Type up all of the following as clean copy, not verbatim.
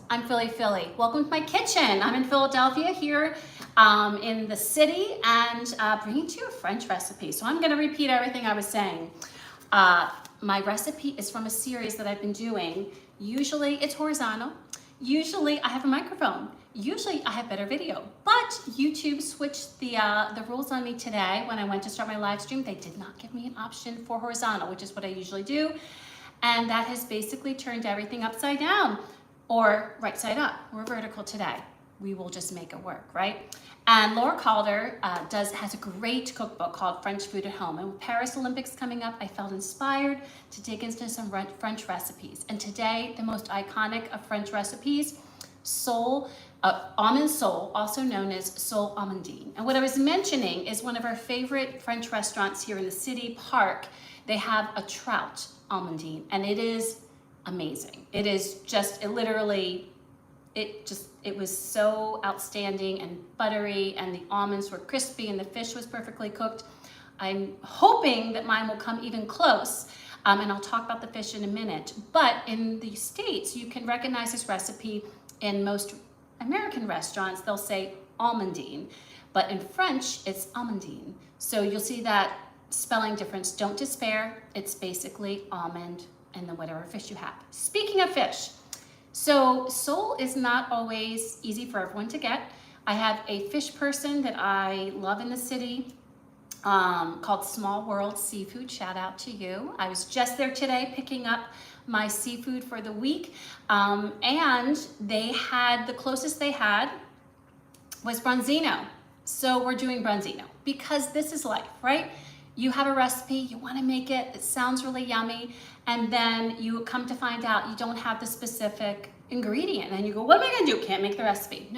I'm Philly. Welcome to my kitchen. I'm in Philadelphia here in the city and bringing to you a French recipe. So I'm gonna repeat everything I was saying. My recipe is from a series that I've been doing. Usually it's horizontal. Usually I have a microphone. Usually I have better video, but YouTube switched the rules on me today when I went to start my live stream. They did not give me an option for horizontal, which is what I usually do. And that has basically turned everything upside down or right side up. We're vertical today. We will just make it work, right? And Laura Calder has a great cookbook called French Food at Home. And with Paris Olympics coming up, I felt inspired to dig into some French recipes. And today, the most iconic of French recipes, Almond Sole, also known as Sole Amandine. And what I was mentioning is one of our favorite French restaurants here in the city, Park. They have a trout Almondine, and it is amazing. It is just, it was so outstanding and buttery, and the almonds were crispy and the fish was perfectly cooked. I'm hoping that mine will come even close, and I'll talk about the fish in a minute. But in the States, you can recognize this recipe. In most American restaurants, they'll say Almondine, but in French, it's Amandine. So you'll see that spelling difference. Don't despair. It's basically almond and then whatever fish you have. Speaking of fish, so sole is not always easy for everyone to get. I have a fish person that I love in the city called Small World Seafood. Shout out to you. I was just there today picking up my seafood for the week, and they had, the closest they had was branzino. So we're doing branzino because this is life, right? You have a recipe, you want to make it, it sounds really yummy, and then you come to find out you don't have the specific ingredient, and you go, what am I going to do? Can't make the recipe.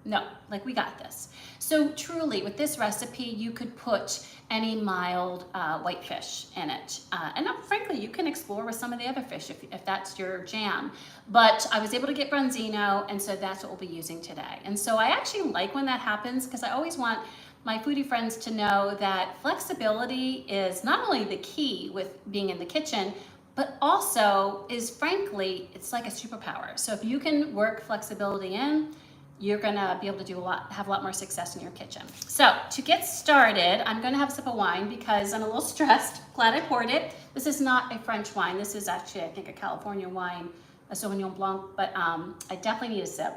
No, like we got this. So truly, with this recipe, you could put any mild white fish in it. And frankly, you can explore with some of the other fish if that's your jam. But I was able to get branzino, and so that's what we'll be using today. And so I actually like when that happens because I always want my foodie friends to know that flexibility is not only the key with being in the kitchen, but also is, frankly, it's like a superpower. So if you can work flexibility in, you're gonna be able to have a lot more success in your kitchen. So to get started, I'm gonna have a sip of wine because I'm a little stressed. Glad I poured it. This is not a French wine. This is actually, I think, a California wine, a Sauvignon Blanc, but I definitely need a sip.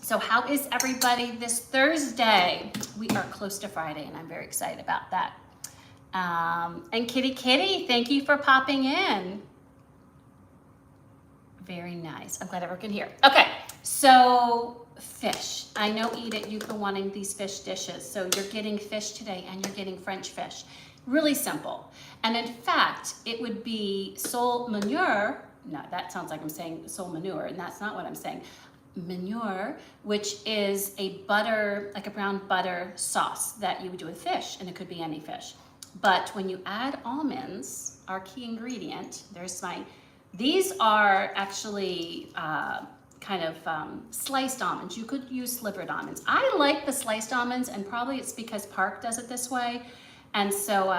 So how is everybody this Thursday? We are close to Friday, and I'm very excited about that. And Kitty, thank you for popping in. Very nice. I'm glad everyone can hear. Okay, so fish. I know, Edith, you've been wanting these fish dishes. So you're getting fish today, and you're getting French fish. Really simple. And in fact, it would be sole manure. No, that sounds like I'm saying sole manure, and that's not what I'm saying. Manure, which is a butter, like a brown butter sauce that you would do with fish, and it could be any fish. But when you add almonds, our key ingredient, these are actually sliced almonds. You could use slivered almonds. I like the sliced almonds, and probably it's because Park does it this way. And so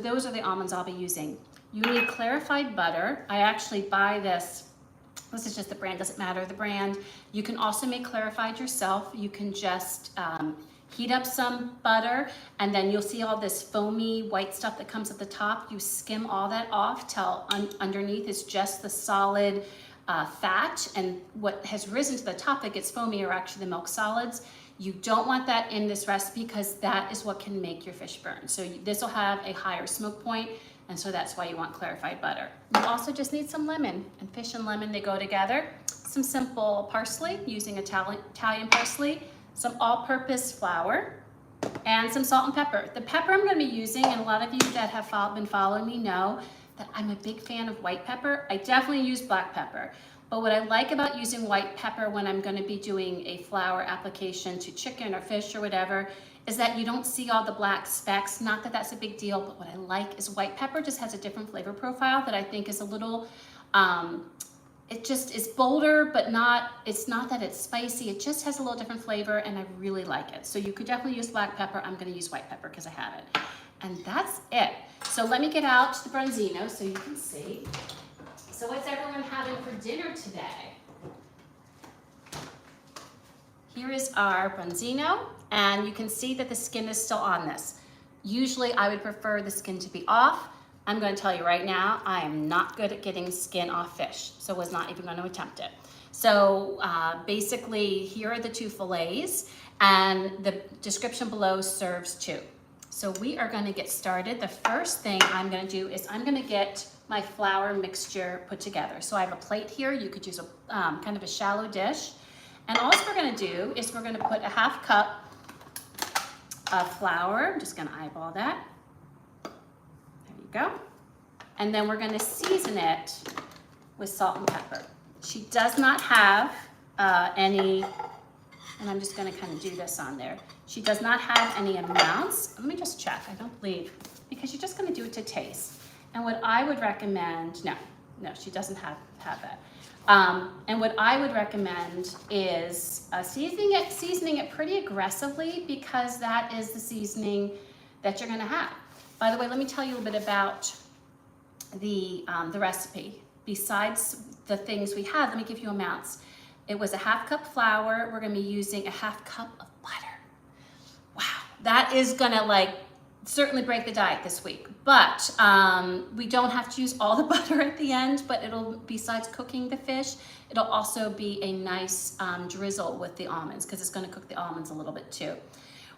those are the almonds I'll be using. You need clarified butter. I actually buy this. This is just the brand, doesn't matter the brand. You can also make clarified yourself. You can just heat up some butter, and then you'll see all this foamy white stuff that comes at the top. You skim all that off till underneath is just the solid fat, and what has risen to the top that gets foamy are actually the milk solids. You don't want that in this recipe because that is what can make your fish burn. So this will have a higher smoke point, and so that's why you want clarified butter. You also just need some lemon, and fish and lemon, they go together. Some simple parsley, using Italian parsley, some all-purpose flour, and some salt and pepper. The pepper I'm going to be using, and a lot of you that have been following me know that I'm a big fan of white pepper. I definitely use black pepper. But what I like about using white pepper when I'm going to be doing a flour application to chicken or fish or whatever is that you don't see all the black specks. Not that that's a big deal, but what I like is white pepper just has a different flavor profile that I think is a little, it just is bolder, but it's not that it's spicy. It just has a little different flavor, and I really like it. So you could definitely use black pepper. I'm going to use white pepper because I have it. And that's it. So let me get out the branzino so you can see. So what's everyone having for dinner today? Here is our branzino, and you can see that the skin is still on this. Usually I would prefer the skin to be off. I'm going to tell you right now, I am not good at getting skin off fish, so was not even going to attempt it. So basically, here are the 2 fillets, and the description below serves 2. So we are going to get started. The first thing I'm going to do is I'm going to get my flour mixture put together. So I have a plate here. You could use a kind of a shallow dish. And all we're going to do is we're going to put a 1/2 cup of flour. I'm just going to eyeball that. There you go. And then we're going to season it with salt and pepper. She does not have any, and I'm just going to kind of do this on there. She does not have any amounts. Let me just check. I don't believe, because you're just going to do it to taste. And what I would recommend, no, she doesn't have that. And what I would recommend is seasoning it pretty aggressively, because that is the seasoning that you're going to have. By the way, let me tell you a bit about the recipe. Besides the things we have, let me give you amounts. It was a 1/2 cup flour. We're going to be using a 1/2 cup of butter. Wow, that is going to certainly break the diet this week. But we don't have to use all the butter at the end, but it'll, besides cooking the fish, it'll also be a nice drizzle with the almonds, because it's going to cook the almonds a little bit too.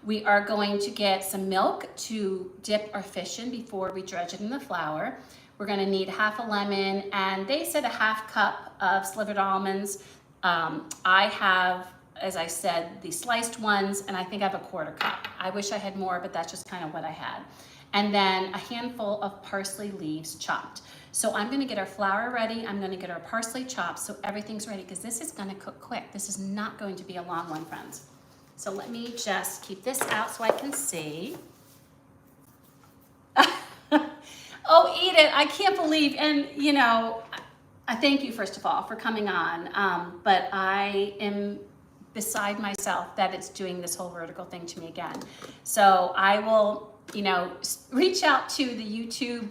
We are going to get some milk to dip our fish in before we dredge it in the flour. We're going to need 1/2 a lemon, and they said a 1/2 cup of slivered almonds. I have, as I said, the sliced ones, and I think I have a 1/4 cup. I wish I had more, but that's just kind of what I had. And then a handful of parsley leaves chopped. So I'm going to get our flour ready. I'm going to get our parsley chopped so everything's ready, because this is going to cook quick. This is not going to be a long one, friends. So let me just keep this out so I can see. Oh, Edith, I can't believe, and you know, I thank you first of all for coming on, but I am beside myself that it's doing this whole vertical thing to me again. So I will, you know, reach out to the YouTube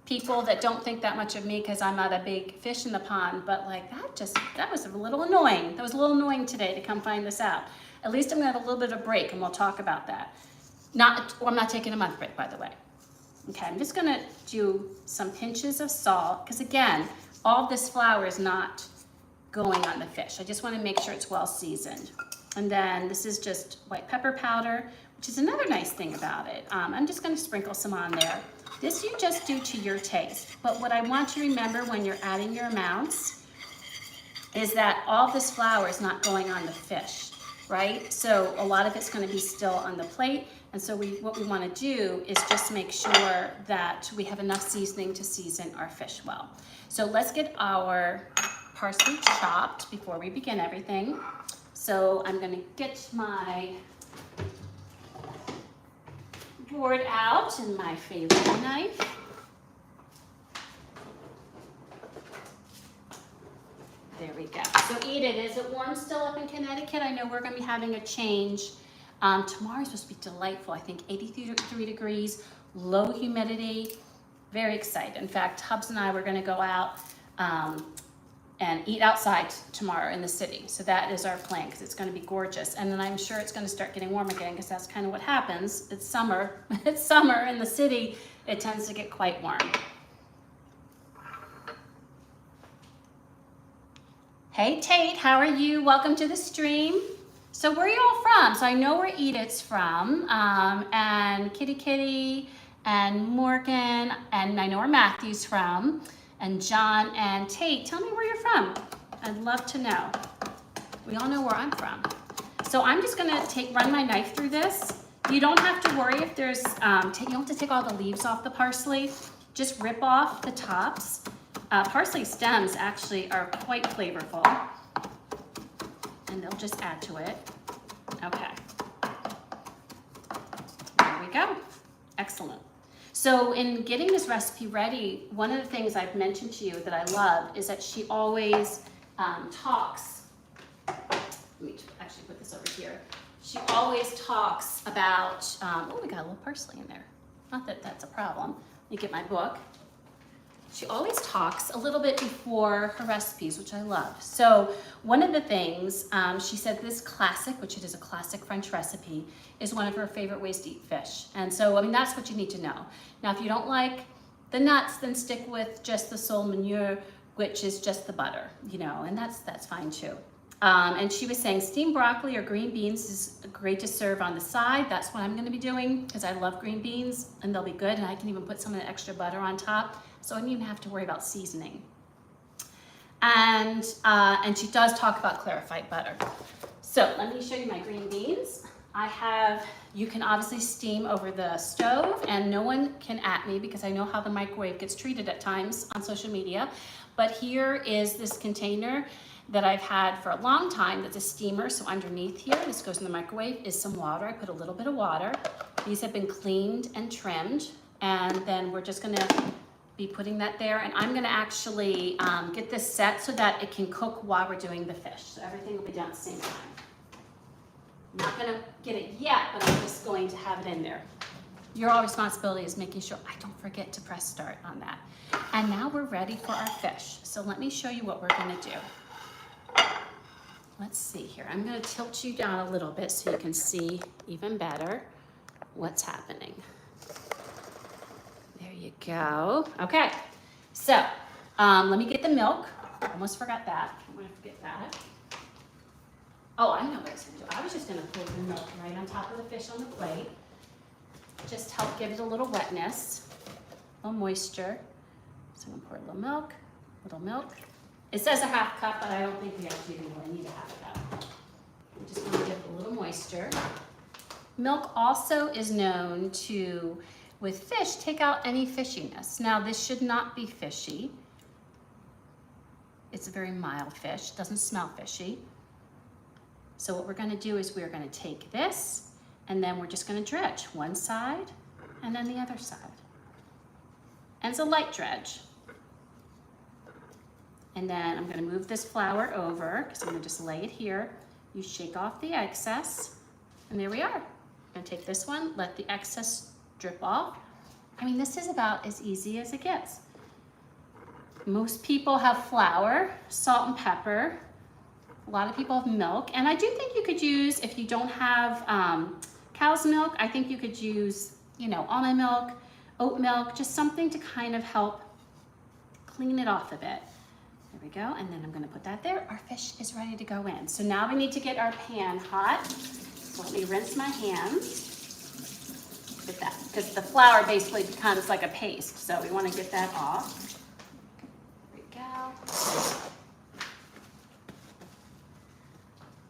people that don't think that much of me because I'm not a big fish in the pond, but that was a little annoying. That was a little annoying today to come find this out. At least I'm gonna have a little bit of a break, and we'll talk about that. I'm not taking a month break, by the way. Okay, I'm just gonna do some pinches of salt, because again, all this flour is not going on the fish. I just wanna make sure it's well seasoned. And then this is just white pepper powder, which is another nice thing about it. I'm just gonna sprinkle some on there. This you just do to your taste. But what I want you to remember when you're adding your amounts is that all this flour is not going on the fish, right? So a lot of it's gonna be still on the plate. And so what we wanna do is just make sure that we have enough seasoning to season our fish well. So let's get our parsley chopped before we begin everything. So I'm gonna get my board out and my favorite knife. There we go. So Edith, is it warm still up in Connecticut? I know we're gonna be having a change. Tomorrow's supposed to be delightful. I think 83 degrees, low humidity, very excited. In fact, Hubs and I were gonna go out and eat outside tomorrow in the city. So that is our plan, because it's gonna be gorgeous. And then I'm sure it's gonna start getting warm again, because that's kind of what happens. It's summer. It's summer in the city. It tends to get quite warm. Hey Tate, how are you? Welcome to the stream. So where are you all from? So I know where Edith's from, and Kitty and Morgan, and I know where Matthew's from, and John and Tate. Tell me where you're from. I'd love to know. We all know where I'm from. So I'm just gonna run my knife through this. You don't have to worry if there's, you don't have to take all the leaves off the parsley. Just rip off the tops. Parsley stems actually are quite flavorful, and they'll just add to it. Okay. There we go. Excellent. So in getting this recipe ready, one of the things I've mentioned to you that I love is that she always talks. Let me actually put this over here. She always talks about, oh, we got a little parsley in there. Not that that's a problem. Let me get my book. She always talks a little bit before her recipes, which I love. So one of the things, she said this classic, which it is a classic French recipe, is one of her favorite ways to eat fish. And so, I mean, that's what you need to know. Now, if you don't like the nuts, then stick with just the sole manure, which is just the butter, you know, and that's fine too. And she was saying steamed broccoli or green beans is great to serve on the side. That's what I'm gonna be doing because I love green beans and they'll be good, and I can even put some of the extra butter on top, so I don't even have to worry about seasoning. And she does talk about clarified butter. So let me show you my green beans. You can obviously steam over the stove, and no one can at me because I know how the microwave gets treated at times on social media. But here is this container that I've had for a long time that's a steamer. So underneath here, this goes in the microwave, is some water. I put a little bit of water. These have been cleaned and trimmed, and then we're just gonna be putting that there. And I'm gonna actually get this set so that it can cook while we're doing the fish. So everything will be done at the same time. I'm not gonna get it yet, but I'm just going to have it in there. Your all responsibility is making sure I don't forget to press start on that. And now we're ready for our fish. So let me show you what we're gonna do. Let's see here. I'm gonna tilt you down a little bit so you can see even better what's happening. There you go. Okay, so let me get the milk. Almost forgot that. I'm gonna forget that. Oh, I know what I was gonna do. I was just gonna pour the milk right on top of the fish on the plate. Just help give it a little wetness, a little moisture. So I'm gonna pour a little milk, It says a half cup, but I don't think we actually really need a half cup. We just want to give it a little moisture. Milk also is known to, with fish, take out any fishiness. Now this should not be fishy. It's a very mild fish, doesn't smell fishy. So what we're gonna do is we're gonna take this and then we're just gonna dredge one side and then the other side. And it's a light dredge. And then I'm gonna move this flour over because I'm gonna just lay it here. You shake off the excess, and there we are. I'm gonna take this one, let the excess drip off. I mean, this is about as easy as it gets. Most people have flour, salt and pepper. A lot of people have milk, and I do think you could use, if you don't have cow's milk, I think you could use, you know, almond milk, oat milk, just something to kind of help clean it off a bit. There we go, and then I'm gonna put that there. Our fish is ready to go in. So now we need to get our pan hot. So let me rinse my hands with that, because the flour basically becomes like a paste, so we wanna get that off. There we go.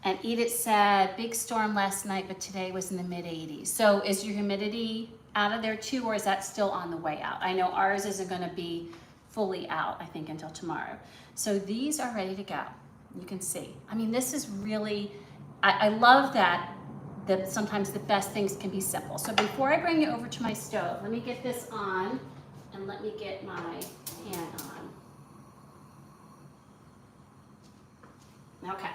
And Edith said, big storm last night, but today was in the mid-80s. So is your humidity out of there too, or is that still on the way out? I know ours isn't gonna be fully out, I think, until tomorrow. So these are ready to go. You can see. I mean, this is really, I love that sometimes the best things can be simple. So before I bring it over to my stove, let me get this on and let me get my pan on. Okay.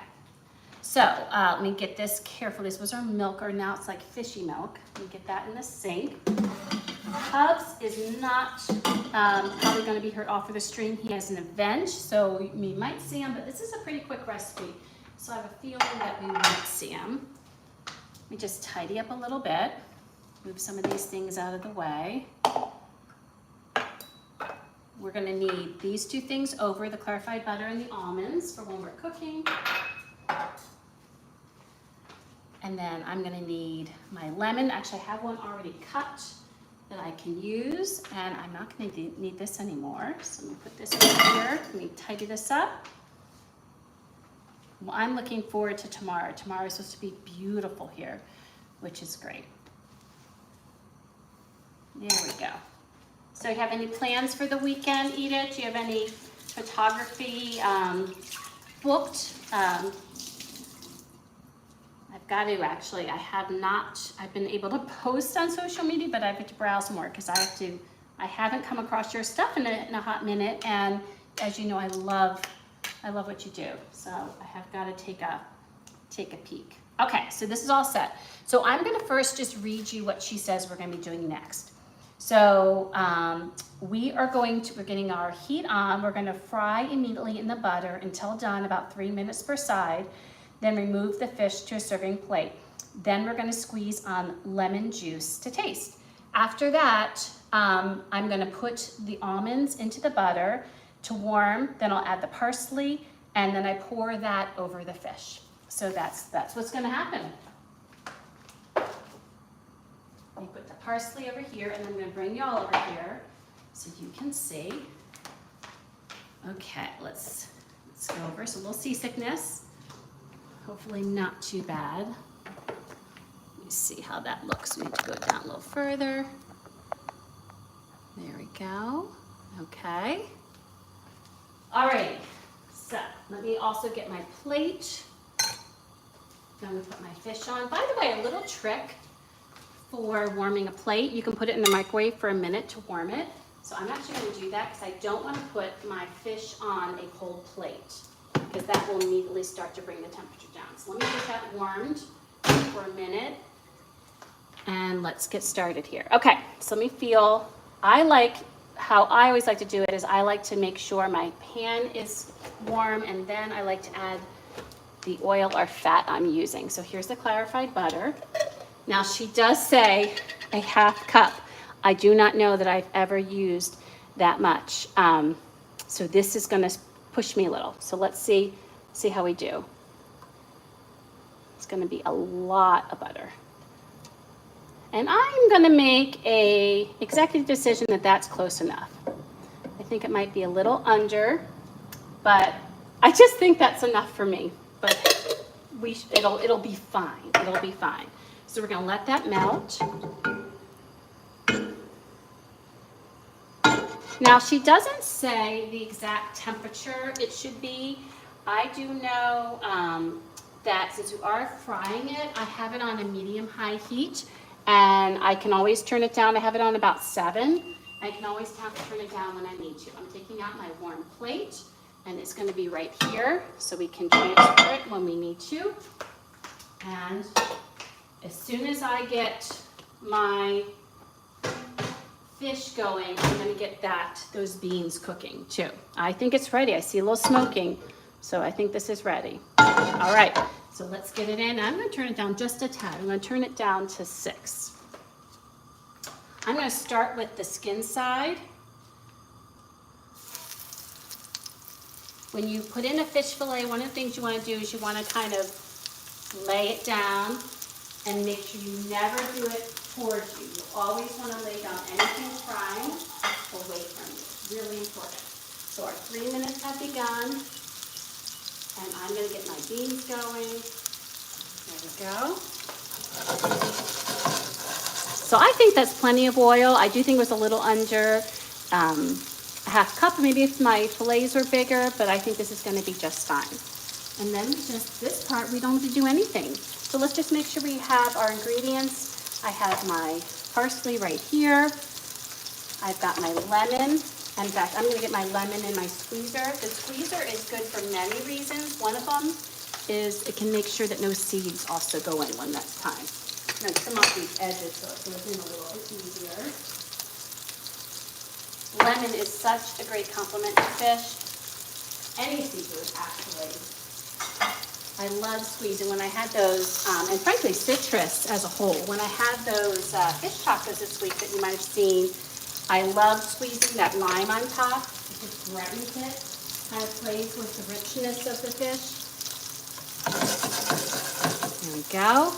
So let me get this carefully. This was our milk, or now it's like fishy milk. Let me get that in the sink. Hubs is not probably going to be heard off of the stream. He has an event, so you might see him, but this is a pretty quick recipe, so I have a feeling that we won't see him. Let me just tidy up a little bit, move some of these things out of the way. We're going to need these two things over, the clarified butter and the almonds, for when we're cooking. And then I'm going to need my lemon. Actually, I have one already cut that I can use, and I'm not going to need this anymore. So I'm going to put this over here. Let me tidy this up. Well, I'm looking forward to tomorrow. Tomorrow is supposed to be beautiful here, which is great. There we go. So you have any plans for the weekend, Edith? Do you have any photography booked? I've got to actually, I've been able to post on social media, but I have to browse more because I haven't come across your stuff in a hot minute, and as you know, I love what you do. So I have got to take a peek. Okay, so this is all set. So I'm gonna first just read you what she says we're gonna be doing next. So we're getting our heat on. We're gonna fry immediately in the butter until done, about 3 minutes per side. Then remove the fish to a serving plate. Then we're gonna squeeze on lemon juice to taste. After that, I'm gonna put the almonds into the butter to warm, then I'll add the parsley, and then I pour that over the fish. So that's what's gonna happen. I put the parsley over here, and I'm gonna bring y'all over here so you can see. Okay, let's go over, so a little seasickness. Hopefully not too bad. Let me see how that looks. We need to go down a little further. There we go. Okay. Alrighty, so let me also get my plate. I'm gonna put my fish on. By the way, a little trick for warming a plate. You can put it in the microwave for a minute to warm it. So I'm actually gonna do that because I don't wanna put my fish on a cold plate because that will immediately start to bring the temperature down. So let me get that warmed for a minute and let's get started here. Okay, so let me feel, how I always like to do it is I like to make sure my pan is warm and then I like to add the oil or fat I'm using. So here's the clarified butter. Now she does say a half cup. I do not know that I've ever used that much. So this is gonna push me a little. So let's see how we do. It's gonna be a lot of butter. And I'm gonna make a executive decision that that's close enough. I think it might be a little under, but I just think that's enough for me. But it'll be fine. It'll be fine. So we're gonna let that melt. Now she doesn't say the exact temperature it should be. I do know that since we are frying it, I have it on a medium-high heat. And I can always turn it down. I have it on about 7. I can always turn it down when I need to. I'm taking out my warm plate, and it's going to be right here, so we can transfer it when we need to. And as soon as I get my fish going, I'm going to get those beans cooking too. I think it's ready. I see a little smoking, so I think this is ready. All right. So let's get it in. I'm going to turn it down just a tad. I'm going to turn it down to 6. I'm going to start with the skin side. When you put in a fish fillet, one of the things you want to do is you want to kind of lay it down and make sure you never do it towards you. You always want to lay down anything frying away from you. Really important. So our 3 minutes have begun. And I'm going to get my beans going. There we go. So I think that's plenty of oil. I do think it was a little under a half cup. Maybe if my fillets were bigger, but I think this is going to be just fine. And then just this part, we don't have to do anything. So let's just make sure we have our ingredients. I have my parsley right here. I've got my lemon. In fact, I'm going to get my lemon in my squeezer. The squeezer is good for many reasons. One of them is it can make sure that no seeds also go in when that's time. I'm going to trim off these edges so it goes in a little bit easier. Lemon is such a great complement to fish. Any seafood, actually. I love squeezing. When I had those, and frankly, citrus as a whole, when I had those fish tacos this week that you might have seen, I love squeezing that lime on top. It just brightens it, kind of plays with the richness of the fish. There we go.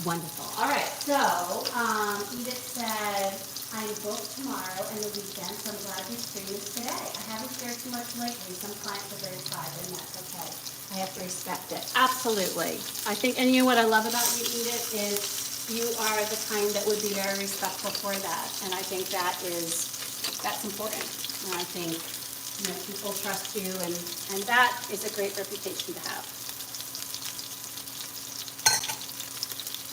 Wonderful. All right, so Edith said, I'm booked tomorrow and the weekend, so I'm glad you streamed this today. I haven't shared too much lately. Some clients are very private, and that's okay. I have to respect it. Absolutely. I think, and you know what I love about you, Edith, is you are the kind that would be very respectful for that, and I think that's important. And I think people trust you, and that is a great reputation to have.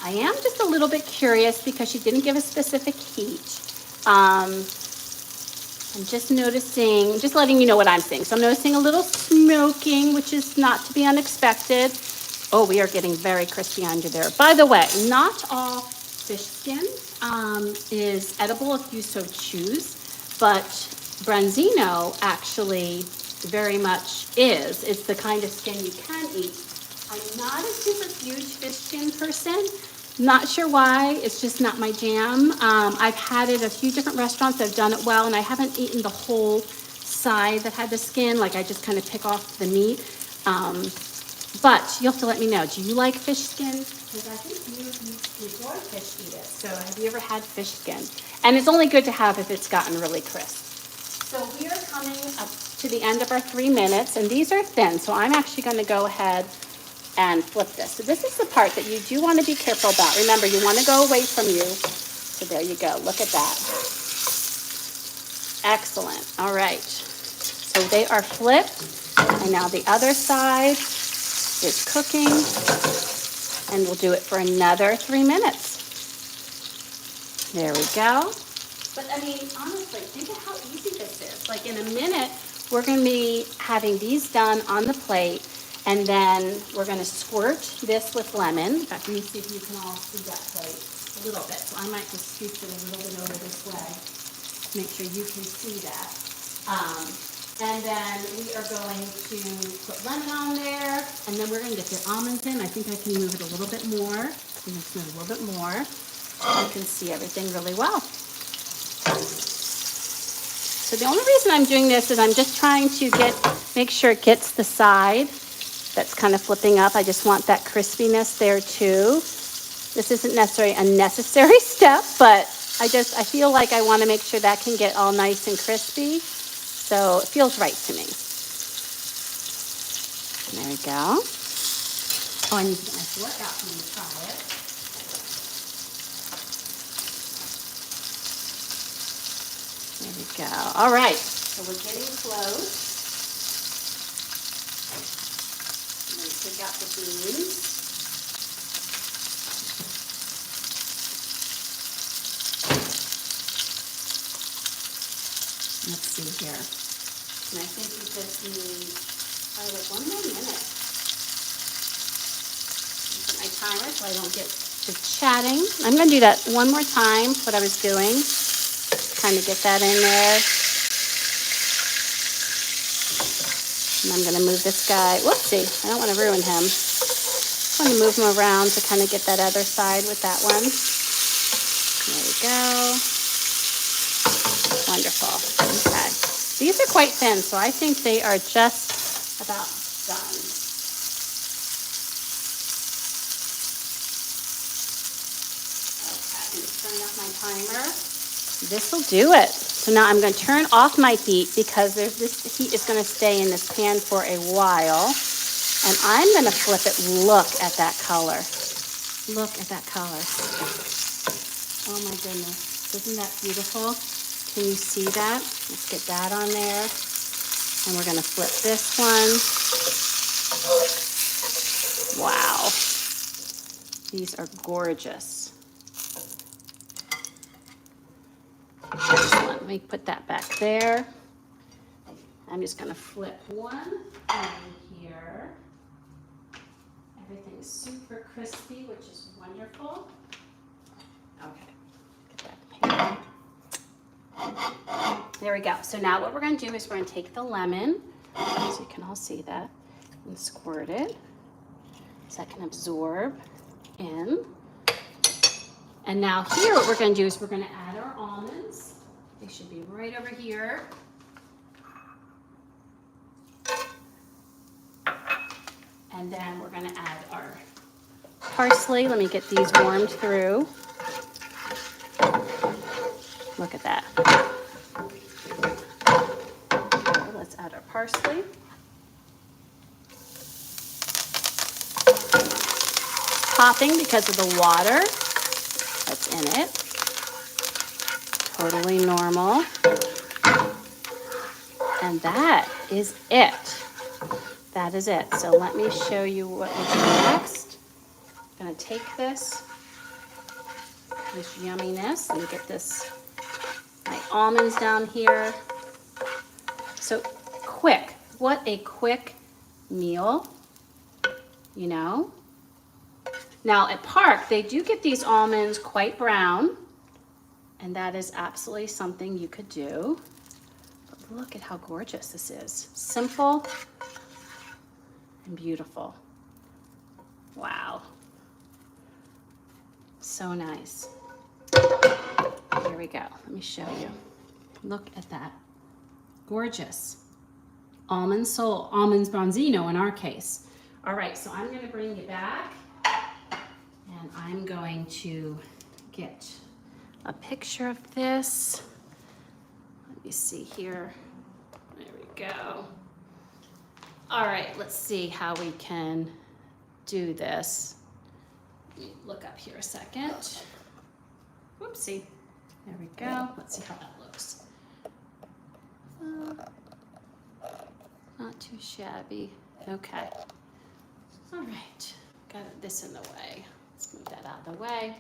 I am just a little bit curious because she didn't give a specific heat. I'm just noticing, just letting you know what I'm seeing. So I'm noticing a little smoking, which is not to be unexpected. Oh, we are getting very crispy under there. By the way, not all fish skin is edible if you so choose, but branzino actually very much is. It's the kind of skin you can eat. I'm not a super huge fish skin person. Not sure why, it's just not my jam. I've had it at a few different restaurants that have done it well, and I haven't eaten the whole side that had the skin, like I just kind of pick off the meat. But you'll have to let me know, do you like fish skin? Because I think your fish eat it. So have you ever had fish skin? And it's only good to have if it's gotten really crisp. So we are coming up to the end of our 3 minutes, and these are thin, so I'm actually going to go ahead and flip this. So this is the part that you do want to be careful about. Remember, you want to go away from you. So there you go. Look at that. Excellent. All right. So they are flipped, and now the other side is cooking, and we'll do it for another 3 minutes. There we go. But I mean, honestly, think of how easy this is. Like in a minute, we're going to be having these done on the plate, and then we're going to squirt this with lemon. In fact, let me see if you can all see that plate a little bit. So I might just scoop it a little bit over this way. Make sure you can see that. And then we are going to put lemon on there, and then we're going to get the almonds in. I think I can move it a little bit more. I'm going to move it a little bit more. You can see everything really well. So the only reason I'm doing this is I'm just trying to make sure it gets the side that's kind of flipping up. I just want that crispiness there too. This isn't necessarily a necessary step, but I feel like I want to make sure that can get all nice and crispy. So it feels right to me. There we go. Oh, I need to get my fork out for me to try it. There we go. All right, so we're getting close. I'm going to pick out the beans. Let's see here. And I think we just need probably like 1 more minute. Put my timer so I don't get to chatting. I'm going to do that one more time, what I was doing. Kind of get that in there. And I'm going to move this guy. Whoopsie, I don't want to ruin him. I want to move him around to kind of get that other side with that one. There we go. Wonderful. Okay. These are quite thin, so I think they are just about done. Okay, I'm just turning off my timer. This will do it. So now I'm going to turn off my heat because this heat is going to stay in this pan for a while. And I'm going to flip it. Look at that color. Look at that color. Oh my goodness. Isn't that beautiful? Can you see that? Let's get that on there. And we're going to flip this one. Wow. These are gorgeous. Excellent. Let me put that back there. I'm just going to flip one thing here. Everything's super crispy, which is wonderful. Okay. Get that pan. There we go. So now what we're going to do is we're going to take the lemon, so you can all see that, and squirt it so that can absorb in. And now here what we're going to do is we're going to add our almonds. They should be right over here. And then we're going to add our parsley. Let me get these warmed through. Look at that. Okay, let's add our parsley. Popping because of the water that's in it. Totally normal. And that is it. That is it. So let me show you what we do next. I'm going to take this yumminess. Let me get my almonds down here. So quick. What a quick meal, you know? Now at Park, they do get these almonds quite brown, and that is absolutely something you could do. But look at how gorgeous this is. Simple and beautiful. Wow. So nice. Here we go. Let me show you. Look at that. Gorgeous. Almond Sole, Almonds Bronzino in our case. All right, so I'm going to bring you back, and I'm going to get a picture of this. Let me see here. There we go. All right, let's see how we can do this. Let me look up here a second. Whoopsie. There we go. Let's see how that looks. Not too shabby. Okay. All right. Got this in the way. Let's move that out of the way.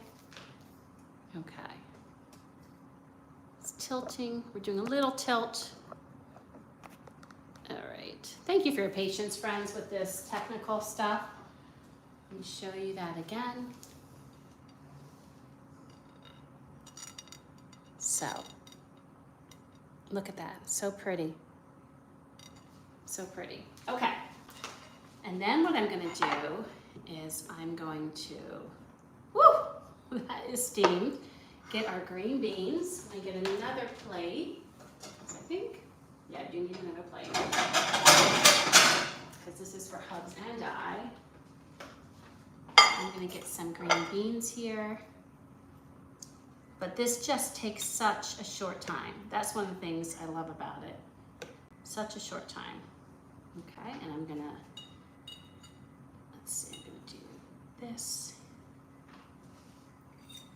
Okay. It's tilting. We're doing a little tilt. All right. Thank you for your patience, friends, with this technical stuff. Let me show you that again. So, look at that. So pretty. So pretty. Okay. And then what I'm going to do is I'm going to, woo, that is steamed. Get our green beans. I get another plate. I think, yeah, I do need another plate. Because this is for Hubs and I. I'm going to get some green beans here. But this just takes such a short time. That's one of the things I love about it. Such a short time. Okay, and I'm gonna, let's see, I'm gonna do this.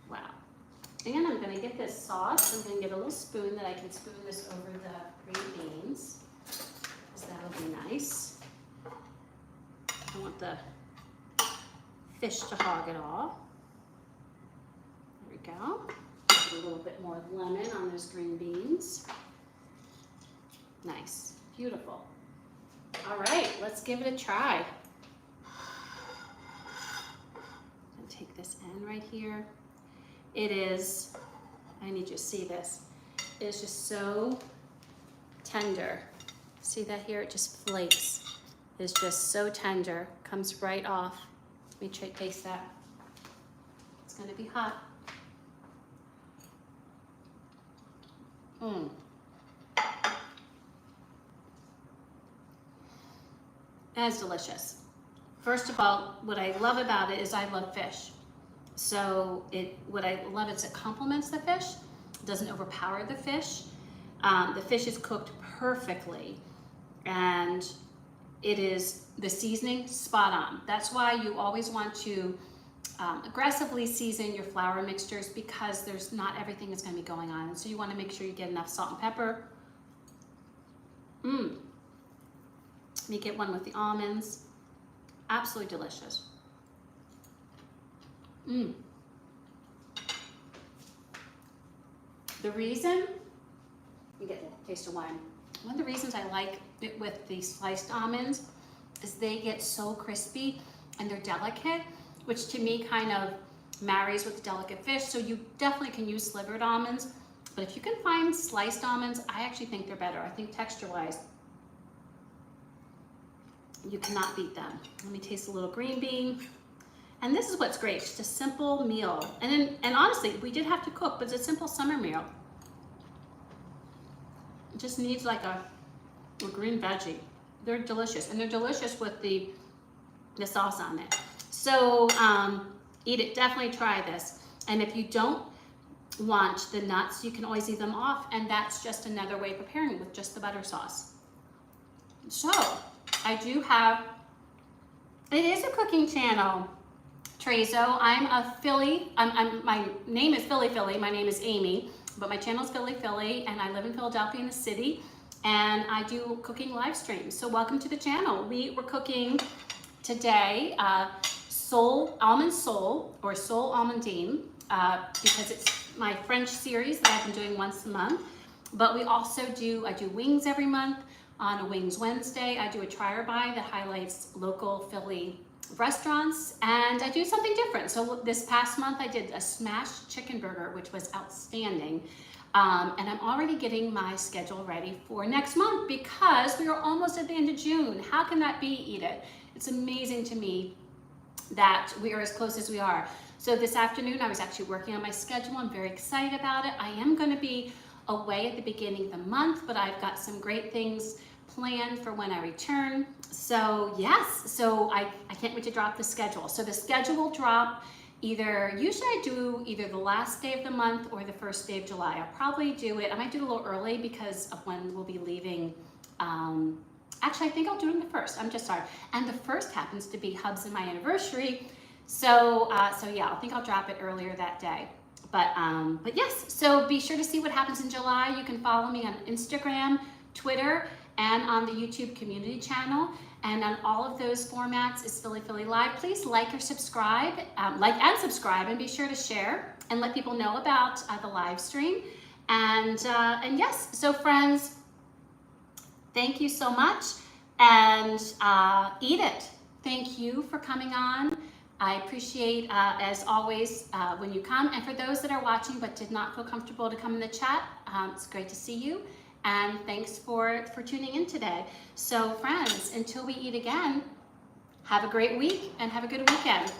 Wow. And I'm gonna get this sauce. I'm gonna get a little spoon that I can spoon this over the green beans, because that'll be nice. I want the fish to hog it all. There we go. Put a little bit more lemon on those green beans. Nice, beautiful. All right, let's give it a try. I'm gonna take this end right here. It is, I need you to see this. It is just so tender. See that here? It just flakes. It's just so tender. Comes right off. Let me taste that. It's gonna be hot. And it's delicious. First of all, what I love about it is I love fish. So what I love is it complements the fish. It doesn't overpower the fish. The fish is cooked perfectly, and it is the seasoning spot on. That's why you always want to aggressively season your flour mixtures, because there's not everything is going to be going on. And so you want to make sure you get enough salt and pepper. Let me get one with the almonds. Absolutely delicious. The reason, let me get a taste of wine. One of the reasons I like it with the sliced almonds is they get so crispy and they're delicate, which to me kind of marries with the delicate fish. So you definitely can use slivered almonds, but if you can find sliced almonds, I actually think they're better. I think texture-wise, you cannot beat them. Let me taste a little green bean. And this is what's great, just a simple meal. And honestly, we did have to cook, but it's a simple summer meal. It just needs like a green veggie. They're delicious, and they're delicious with the sauce on it. So eat it, definitely try this. And if you don't want the nuts, you can always leave them off, and that's just another way of preparing with just the butter sauce. So I do have, it is a cooking channel, Trezo. I'm a Philly, my name is Philly. My name is Amy, but my channel is Philly, and I live in Philadelphia in the city, and I do cooking live streams. So welcome to the channel. We were cooking today Almond Sole, or Sole Amandine, because it's my French series that I've been doing once a month. But we also I do wings every month. On a Wings Wednesday, I do a try or buy that highlights local Philly restaurants, and I do something different. So this past month I did a smashed chicken burger, which was outstanding. And I'm already getting my schedule ready for next month because we are almost at the end of June. How can that be, Edith? It's amazing to me that we are as close as we are. So this afternoon I was actually working on my schedule. I'm very excited about it. I am going to be away at the beginning of the month, but I've got some great things planned for when I return. So yes, so I can't wait to drop the schedule. So the schedule will drop usually I do either the last day of the month or the first day of July. I'll probably do it, I might do it a little early because of when we'll be leaving. Actually, I think I'll do it on the first. I'm just sorry. And the first happens to be Hubs and my anniversary. So yeah, I think I'll drop it earlier that day. But yes, so be sure to see what happens in July. You can follow me on Instagram, Twitter, and on the YouTube community channel. And on all of those formats is Philly Philly Live. Please like or subscribe, like and subscribe, and be sure to share and let people know about the live stream. And yes, so friends, thank you so much. And Edith, thank you for coming on. I appreciate, as always, when you come. And for those that are watching but did not feel comfortable to come in the chat, it's great to see you. And thanks for tuning in today. So friends, until we eat again, have a great week and have a good weekend.